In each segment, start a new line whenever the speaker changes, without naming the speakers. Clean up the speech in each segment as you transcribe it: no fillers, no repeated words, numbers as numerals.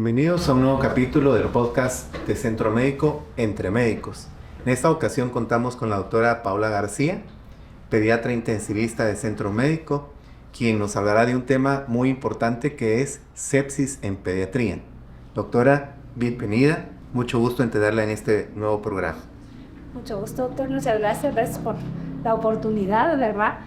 Bienvenidos a un nuevo capítulo del podcast de Centro Médico Entre Médicos. En esta ocasión contamos con la doctora Paula García, pediatra intensivista de Centro Médico, quien nos hablará de un tema muy importante que es sepsis en pediatría. Doctora, bienvenida, mucho gusto en tenerla en este nuevo programa.
Mucho gusto, doctor, muchas gracias por la oportunidad, ¿verdad?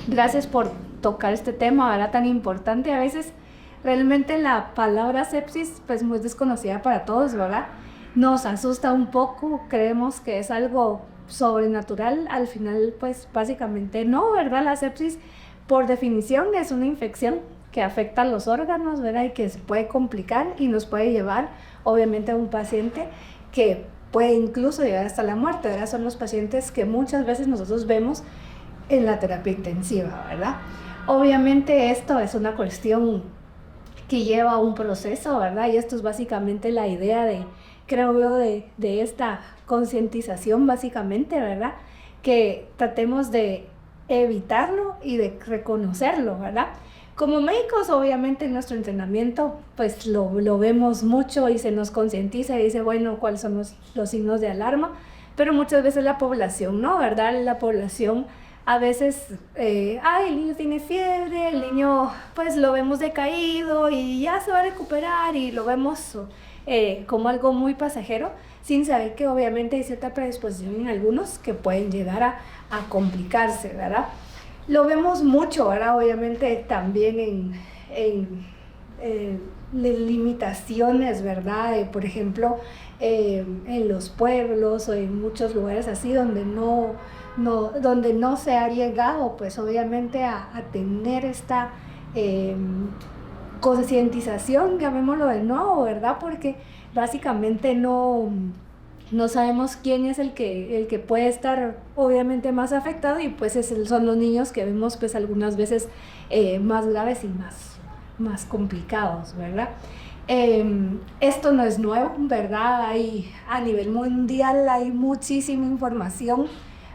Gracias por tocar este tema, ¿verdad? Tan importante. A veces realmente la palabra sepsis pues muy desconocida para todos, ¿verdad? Nos asusta un poco, creemos que es algo sobrenatural, al final pues básicamente no, ¿verdad? La sepsis por definición es una infección que afecta a los órganos, ¿verdad? Y que se puede complicar y nos puede llevar obviamente a un paciente que puede incluso llegar hasta la muerte, ¿verdad? Son los pacientes que muchas veces nosotros vemos en la terapia intensiva, ¿verdad? Obviamente esto es una cuestión que lleva un proceso, ¿verdad? Y esto es básicamente la idea creo yo, de esta concientización básicamente, ¿verdad? Que tratemos de evitarlo y de reconocerlo, ¿verdad? Como médicos, obviamente, en nuestro entrenamiento, pues lo vemos mucho y se nos concientiza y dice, bueno, cuáles son los signos de alarma, pero muchas veces la población, ¿no? ¿Verdad? La población a veces, el niño tiene fiebre, el niño, pues lo vemos decaído y ya se va a recuperar y lo vemos como algo muy pasajero, sin saber que obviamente hay cierta predisposición en algunos que pueden llegar a complicarse, ¿verdad? Lo vemos mucho, ¿verdad? Obviamente también en limitaciones, ¿verdad? Por ejemplo, en los pueblos o en muchos lugares así donde no se ha llegado, pues obviamente a tener esta concientización, llamémoslo de nuevo, ¿verdad? Porque básicamente no sabemos quién es el que puede estar obviamente más afectado y pues son los niños que vemos pues algunas veces más graves y más complicados, ¿verdad? Esto no es nuevo, ¿verdad? A nivel mundial hay muchísima información.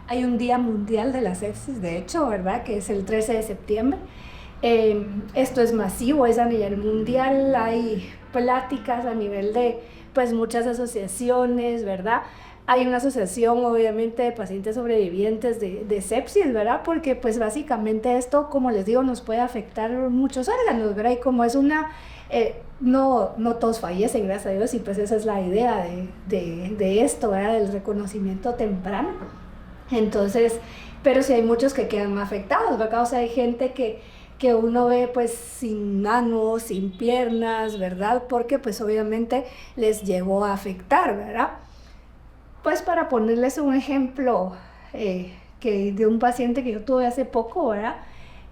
Hay un Día Mundial de la Sepsis, de hecho, ¿verdad? Que es el 13 de septiembre. Esto es masivo, es a nivel mundial, hay pláticas a nivel de pues muchas asociaciones, ¿verdad? Hay una asociación obviamente de pacientes sobrevivientes de sepsis, ¿verdad? Porque pues básicamente esto, como les digo, nos puede afectar muchos órganos, ¿verdad? Y como es no todos fallecen, gracias a Dios, y pues esa es la idea de esto, ¿verdad? Del reconocimiento temprano. Entonces, pero sí hay muchos que quedan afectados, ¿verdad? O sea, hay gente que uno ve pues sin manos, sin piernas, ¿verdad? Porque pues obviamente les llegó a afectar, ¿verdad? Pues para ponerles un ejemplo de un paciente que yo tuve hace poco, ¿verdad?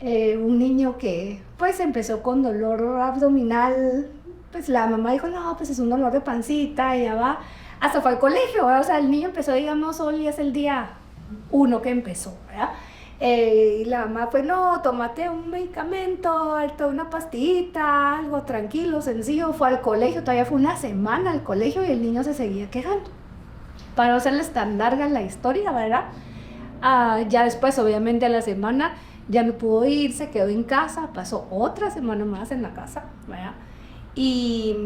Un niño que pues empezó con dolor abdominal, pues la mamá dijo, no, pues es un dolor de pancita, y ya va, hasta fue al colegio, ¿verdad? O sea, el niño empezó, digamos, hoy es el día 1 que empezó, ¿verdad? Y la mamá, pues no, tómate un medicamento, una pastillita, algo tranquilo, sencillo. Fue al colegio, todavía fue una semana al colegio y el niño se seguía quejando. Para no hacerles tan larga la historia, ¿verdad? Ya después, obviamente, a la semana ya no pudo ir, se quedó en casa, pasó otra semana más en la casa, ¿verdad? Y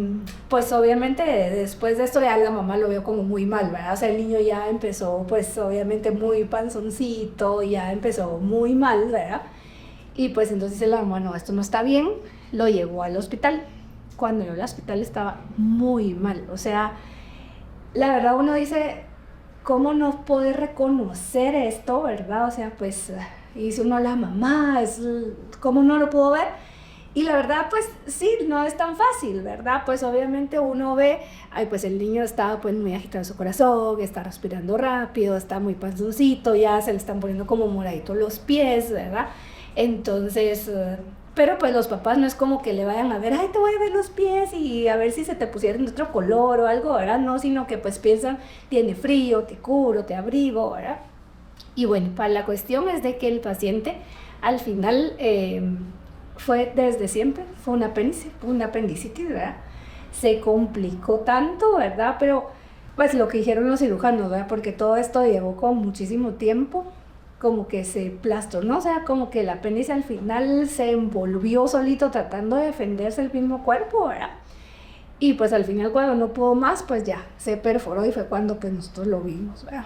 pues obviamente después de esto ya la mamá lo vio como muy mal, ¿verdad? O sea, el niño ya empezó pues obviamente muy panzoncito, ya empezó muy mal, ¿verdad? Y pues entonces dice la mamá, no, esto no está bien, lo llevó al hospital. Cuando llegó al hospital estaba muy mal, o sea, la verdad uno dice, ¿cómo no poder reconocer esto, verdad? O sea, pues, y dice uno, la mamá, ¿cómo no lo pudo ver? Y la verdad, pues sí, no es tan fácil, ¿verdad? Pues obviamente uno ve, pues el niño está pues muy agitado su corazón, está respirando rápido, está muy panzoncito, ya se le están poniendo como moraditos los pies, ¿verdad? Entonces, pero pues los papás no es como que le vayan a ver, ay, te voy a ver los pies y a ver si se te pusieron de otro color o algo, ¿verdad? No, sino que pues piensan, tiene frío, te curo, te abrigo, ¿verdad? Y bueno, para la cuestión es de que el paciente al final fue desde siempre, fue una apendicitis, ¿verdad? Se complicó tanto, ¿verdad? Pero pues lo que dijeron los cirujanos, ¿verdad? Porque todo esto llevó con muchísimo tiempo como que se plastró, ¿no? O sea, como que el apéndice al final se envolvió solito tratando de defenderse el mismo cuerpo, ¿verdad? Y pues al final cuando no pudo más, pues ya, se perforó y fue cuando pues nosotros lo vimos, ¿verdad?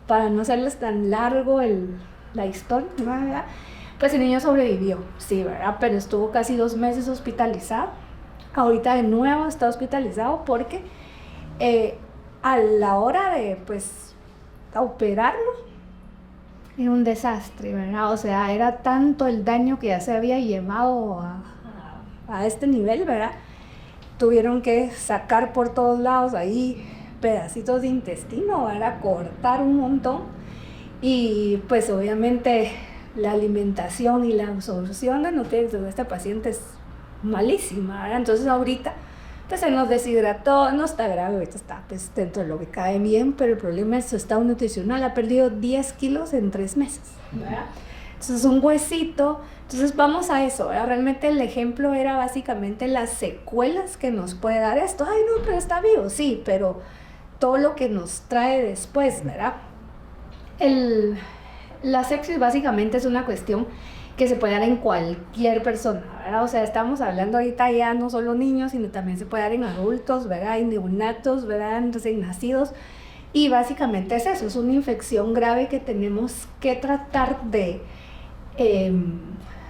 Para no hacerles tan largo la historia, ¿verdad? Pues el niño sobrevivió, sí, ¿verdad? Pero estuvo casi 2 meses hospitalizado. Ahorita de nuevo está hospitalizado porque a la hora de pues operarlo, era un desastre, ¿verdad? O sea, era tanto el daño que ya se había llevado a este nivel, ¿verdad? Tuvieron que sacar por todos lados ahí pedacitos de intestino, ¿verdad? Cortar un montón. Y pues obviamente la alimentación y la absorción de nutrientes de este paciente es malísima, ¿verdad? Entonces ahorita pues se nos deshidrató, no está grave, ahorita está pues, dentro de lo que cae bien, pero el problema es su estado nutricional, ha perdido 10 kilos en 3 meses, ¿verdad? Entonces un huesito, entonces vamos a eso, ¿verdad? Realmente el ejemplo era básicamente las secuelas que nos puede dar esto. Ay no, pero está vivo, sí, pero todo lo que nos trae después, ¿verdad? La sepsis básicamente es una cuestión que se puede dar en cualquier persona, ¿verdad? O sea, estamos hablando ahorita ya no solo niños, sino también se puede dar en adultos, ¿verdad? En neonatos, ¿verdad? En recién nacidos. Y básicamente es eso, es una infección grave que tenemos que tratar de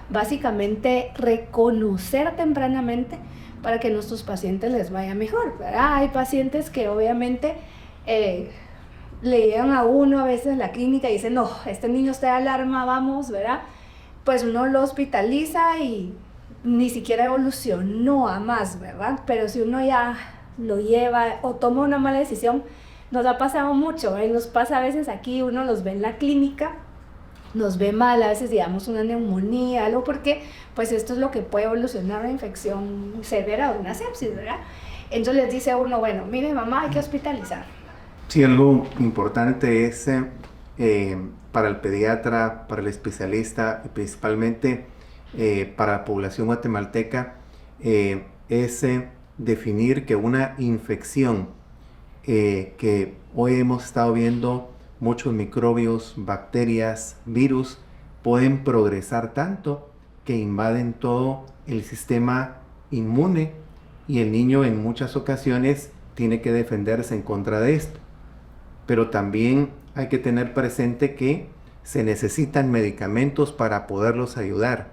básicamente reconocer tempranamente para que a nuestros pacientes les vaya mejor, ¿verdad? Hay pacientes que obviamente le llegan a uno a veces a la clínica y dicen, no, este niño está de alarma, vamos, ¿verdad? Pues uno lo hospitaliza y ni siquiera evolucionó a más, ¿verdad? Pero si uno ya lo lleva o toma una mala decisión, nos ha pasado mucho, ¿eh? Nos pasa a veces aquí, uno los ve en la clínica, nos ve mal, a veces digamos una neumonía, algo, porque pues esto es lo que puede evolucionar una infección severa o una sepsis, ¿verdad? Entonces les dice a uno, bueno, mire mamá, hay que hospitalizar.
Sí, algo importante es para el pediatra, para el especialista y principalmente para la población guatemalteca es definir que una infección que hoy hemos estado viendo muchos microbios, bacterias, virus, pueden progresar tanto que invaden todo el sistema inmune y el niño en muchas ocasiones tiene que defenderse en contra de esto. Pero también hay que tener presente que se necesitan medicamentos para poderlos ayudar.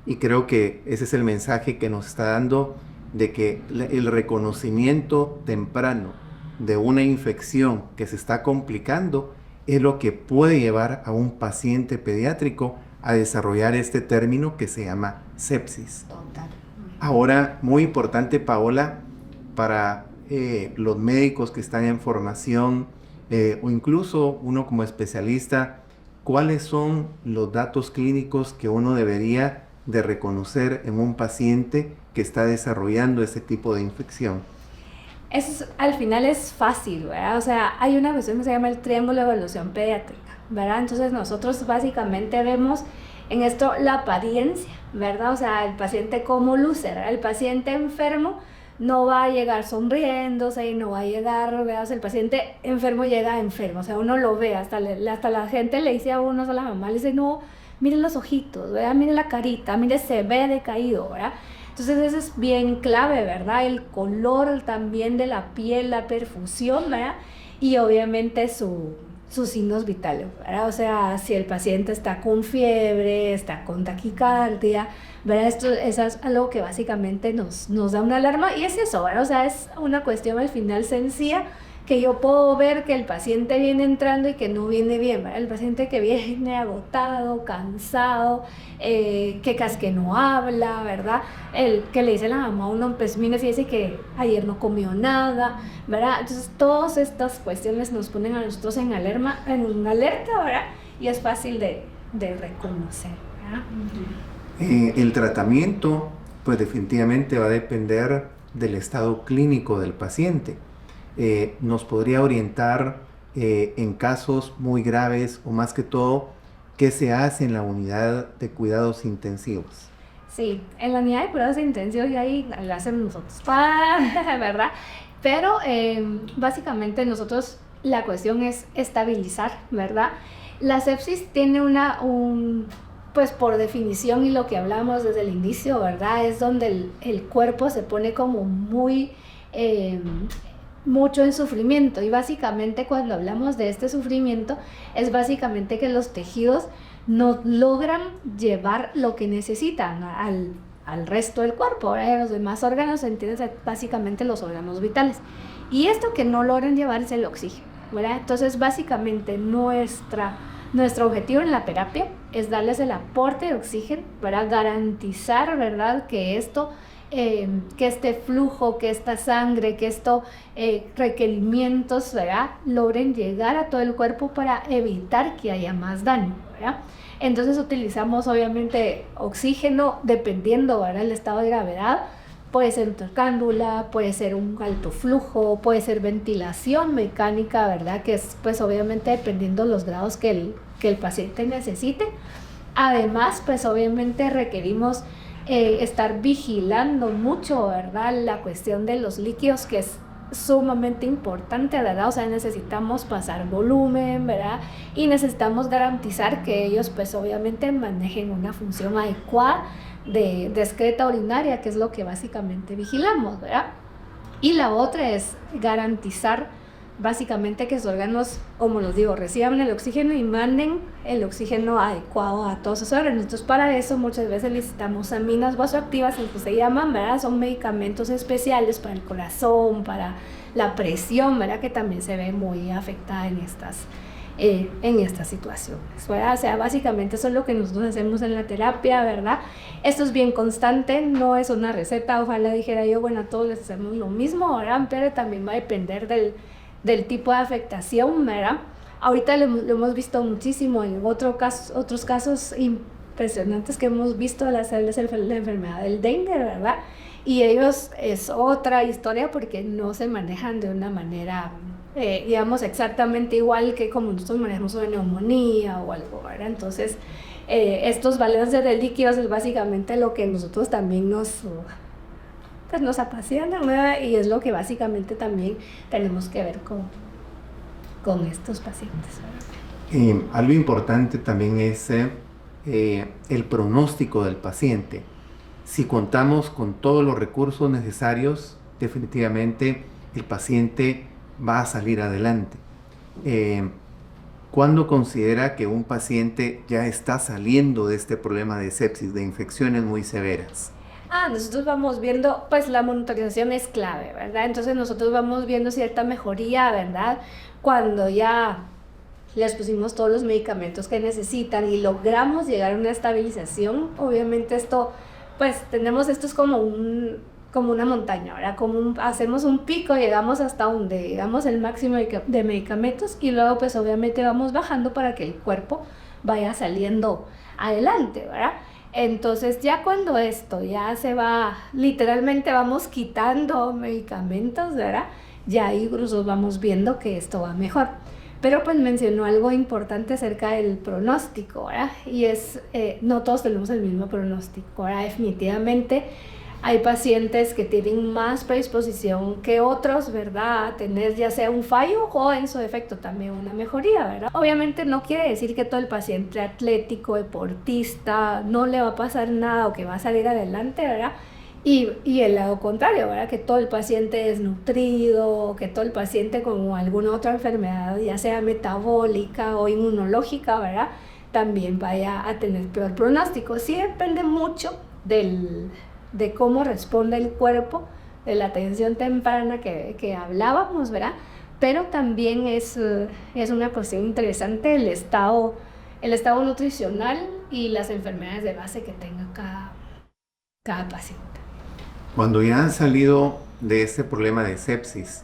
Y creo que ese es el mensaje que nos está dando de que el reconocimiento temprano de una infección que se está complicando es lo que puede llevar a un paciente pediátrico a desarrollar este término que se llama sepsis.
Total.
Ahora, muy importante, Paola, para los médicos que están en formación o incluso uno como especialista, ¿cuáles son los datos clínicos que uno debería de reconocer en un paciente que está desarrollando ese tipo de infección?
Al final es fácil, ¿verdad? O sea, hay una cuestión que se llama el triángulo de evaluación pediátrica, ¿verdad? Entonces nosotros básicamente vemos en esto la apariencia, ¿verdad? O sea, el paciente como luce, ¿verdad? El paciente enfermo no va a llegar sonriéndose y no va a llegar, ¿verdad? O sea, el paciente enfermo llega enfermo, o sea, uno lo ve, hasta la gente le dice a uno, a la mamá, le dice, no, miren los ojitos, ¿verdad? Mire la carita, mire, se ve decaído, ¿verdad? Entonces eso es bien clave, ¿verdad? El color también de la piel, la perfusión, ¿verdad? Y obviamente sus signos vitales, ¿verdad? O sea, si el paciente está con fiebre, está con taquicardia, ¿verdad? Eso es algo que básicamente nos da una alarma y es eso, ¿verdad? O sea, es una cuestión al final sencilla que yo puedo ver que el paciente viene entrando y que no viene bien, ¿verdad? El paciente que viene agotado, cansado, que casi que no habla, ¿verdad? El que le dice a la mamá a uno, pues mire, si dice que ayer no comió nada, ¿verdad? Entonces todas estas cuestiones nos ponen a nosotros en alerta, ¿verdad? Y es fácil de reconocer, ¿verdad?
El tratamiento, pues definitivamente va a depender del estado clínico del paciente. Nos podría orientar en casos muy graves o más que todo, ¿qué se hace en la unidad de cuidados intensivos?
Sí, en la unidad de cuidados intensivos ya ahí lo hacemos nosotros, ¿verdad? Pero básicamente nosotros la cuestión es estabilizar, ¿verdad? La sepsis tiene pues por definición y lo que hablamos desde el inicio, ¿verdad? Es donde el cuerpo se pone como muy, mucho en sufrimiento, y básicamente cuando hablamos de este sufrimiento es básicamente que los tejidos no logran llevar lo que necesitan al resto del cuerpo, ¿verdad? Los demás órganos, ¿entiendes? Básicamente los órganos vitales, y esto que no logran llevar es el oxígeno, ¿verdad? Entonces básicamente nuestro objetivo en la terapia es darles el aporte de oxígeno para garantizar, ¿verdad?, que que este flujo, que esta sangre, que estos requerimientos, ¿verdad?, logren llegar a todo el cuerpo para evitar que haya más daño, ¿verdad? Entonces utilizamos obviamente oxígeno dependiendo, ¿verdad?, el estado de gravedad. Puede ser una cándula, puede ser un alto flujo, puede ser ventilación mecánica, ¿verdad?, que es pues obviamente dependiendo los grados que el paciente necesite. Además, pues obviamente requerimos estar vigilando mucho, ¿verdad?, la cuestión de los líquidos, que es sumamente importante, ¿verdad? O sea, necesitamos pasar volumen, ¿verdad? Y necesitamos garantizar que ellos pues obviamente manejen una función adecuada de excreta urinaria, que es lo que básicamente vigilamos, ¿verdad? Y la otra es garantizar básicamente que sus órganos, como los digo, reciban el oxígeno y manden el oxígeno adecuado a todos sus órganos. Entonces, para eso muchas veces necesitamos aminas vasoactivas, que se llaman, ¿verdad? Son medicamentos especiales para el corazón, para la presión, ¿verdad?, que también se ve muy afectada en estas situaciones, ¿verdad? O sea, básicamente eso es lo que nosotros hacemos en la terapia, ¿verdad? Esto es bien constante, no es una receta. Ojalá dijera yo, bueno, a todos les hacemos lo mismo, ¿verdad? Pero también va a depender del tipo de afectación, ¿verdad? Ahorita lo hemos visto muchísimo en otros casos impresionantes que hemos visto, la enfermedad del dengue, ¿verdad? Y ellos es otra historia porque no se manejan de una manera, digamos, exactamente igual que como nosotros manejamos una neumonía o algo, ¿verdad? Entonces, estos balances de líquidos es básicamente lo que nosotros también nos apasiona, ¿verdad? Y es lo que básicamente también tenemos que ver con estos pacientes, ¿verdad?
Algo importante también es el pronóstico del paciente. Si contamos con todos los recursos necesarios, definitivamente el paciente va a salir adelante. ¿Cuándo considera que un paciente ya está saliendo de este problema de sepsis, de infecciones muy severas?
Nosotros vamos viendo, pues la monitorización es clave, ¿verdad? Entonces nosotros vamos viendo cierta mejoría, ¿verdad? Cuando ya les pusimos todos los medicamentos que necesitan y logramos llegar a una estabilización. Obviamente esto, pues esto es como una montaña, ¿verdad? Hacemos un pico, llegamos hasta donde llegamos el máximo de medicamentos, y luego pues obviamente vamos bajando para que el cuerpo vaya saliendo adelante, ¿verdad? Entonces ya cuando esto ya se va, literalmente vamos quitando medicamentos, ¿verdad? Ya ahí incluso vamos viendo que esto va mejor. Pero pues mencionó algo importante acerca del pronóstico, ¿verdad? Y no todos tenemos el mismo pronóstico, ¿verdad? Definitivamente hay pacientes que tienen más predisposición que otros, ¿verdad?, a tener ya sea un fallo o en su defecto también una mejoría, ¿verdad? Obviamente no quiere decir que todo el paciente atlético, deportista, no le va a pasar nada o que va a salir adelante, ¿verdad? Y el lado contrario, ¿verdad?, que todo el paciente desnutrido, que todo el paciente con alguna otra enfermedad, ya sea metabólica o inmunológica, ¿verdad?, también vaya a tener peor pronóstico. Sí depende mucho de cómo responde el cuerpo, de la atención temprana que hablábamos, ¿verdad? Pero también es una cuestión interesante el estado nutricional y las enfermedades de base que tenga cada paciente.
Cuando ya han salido de este problema de sepsis,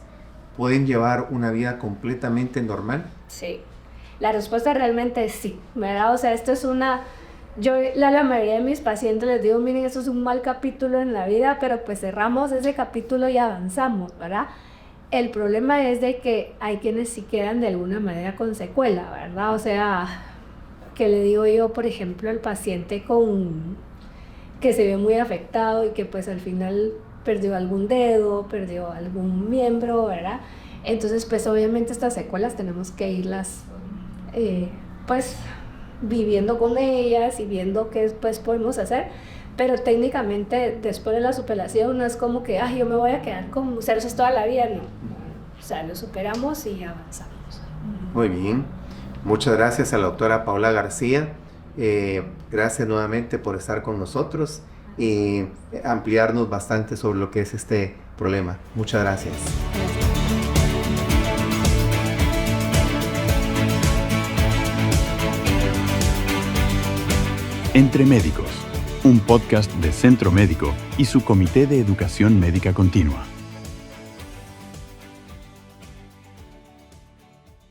¿pueden llevar una vida completamente normal?
Sí, la respuesta realmente es sí, ¿verdad? O sea, esto es yo la mayoría de mis pacientes les digo, miren, esto es un mal capítulo en la vida, pero pues cerramos ese capítulo y avanzamos, ¿verdad? El problema es de que hay quienes sí quedan de alguna manera con secuela, ¿verdad? O sea, que le digo yo, por ejemplo, al paciente que se ve muy afectado y que pues al final perdió algún dedo, perdió algún miembro, ¿verdad? Entonces pues obviamente estas secuelas tenemos que irlas pues viviendo con ellas y viendo qué después podemos hacer, pero técnicamente después de la superación no es como que yo me voy a quedar con ceros toda la vida, no. O sea, lo superamos y avanzamos.
Muy bien, muchas gracias a la doctora Paula García, gracias nuevamente por estar con nosotros y ampliarnos bastante sobre lo que es este problema. Muchas gracias.
Entre Médicos, un podcast de Centro Médico y su Comité de Educación Médica Continua.